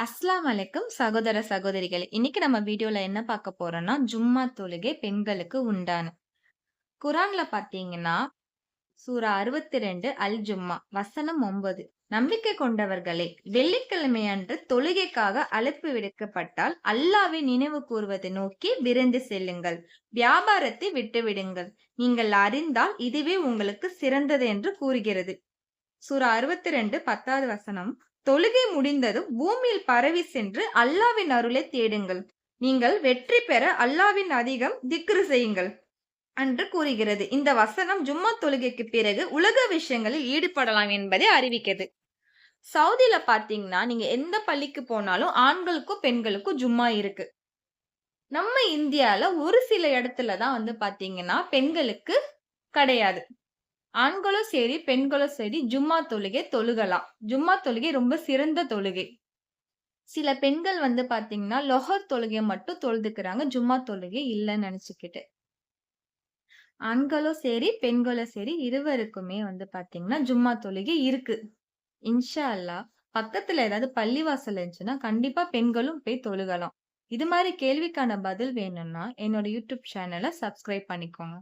அஸ்ஸலாமு அலைக்கும் சகோதர சகோதரிகளே! இன்னைக்கு நம்ம வீடியோல என்ன பார்க்க போறோம்னா, ஜும்மா தொழுகை பெண்களுக்கு உண்டான. குர்ஆன்ல பார்த்தீங்கன்னா, சூரா 62 அல் ஜும்மா வசனம் 9. நம்பிக்கை கொண்டவர்களே! வெள்ளிக்கிழமையன்று தொழுகைக்காக அழைப்பு விடுக்கப்பட்டால், அல்லாஹ்வை நினைவு கூர்வதை நோக்கி விரைந்து செல்லுங்கள். வியாபாரத்தை விட்டுவிடுங்கள். நீங்கள் அறிந்தால் இதுவே உங்களுக்கு சிறந்தது என்று கூறுகிறது. சூரா 62 10வது வசனம். தொழுகை முடிந்ததும் பூமியில் பரவி சென்று அல்லாவின் அருளை தேடுங்கள். நீங்கள் வெற்றி பெற அல்லாவின் அதிகம் திக்ரு செய்யுங்கள் என்று கூறுகிறது. இந்த வசனம் ஜும்மா தொழுகைக்கு பிறகு உலக விஷயங்களில் ஈடுபடலாம் என்பதை அறிவிக்கிறது. சவுதியில பாத்தீங்கன்னா, நீங்க எந்த பள்ளிக்கு போனாலும் ஆண்களுக்கும் பெண்களுக்கும் ஜும்மா இருக்கு. நம்ம இந்தியால ஒரு சில இடத்துல தான் பாத்தீங்கன்னா, பெண்களுக்கு கிடையாது. ஆண்களும் சரி, பெண்களும் சரி ஜும்மா தொழுகை தொழுகலாம். ஜும்மா தொழுகை ரொம்ப சிறந்த தொழுகை. சில பெண்கள் பார்த்தீங்கன்னா, லொஹர் தொழுகைய மட்டும் தொழுதுக்கிறாங்க. ஜும்மா தொழுகை இல்லன்னு நெனச்சுக்கிட்டு. ஆண்களும் சரி, பெண்களும் சரி இருவருக்குமே பார்த்தீங்கன்னா, ஜும்மா தொழுகை இருக்கு. இன்ஷா அல்லாஹ் பக்கத்துல ஏதாவது பள்ளிவாசல் இருந்துச்சுன்னா, கண்டிப்பா பெண்களும் போய் தொழுகலாம். இது மாரி கேள்விக்கான பதில் வேணும்னா, என்னோட யூடியூப் சேனல சப்ஸ்கிரைப் பண்ணிக்கோங்க.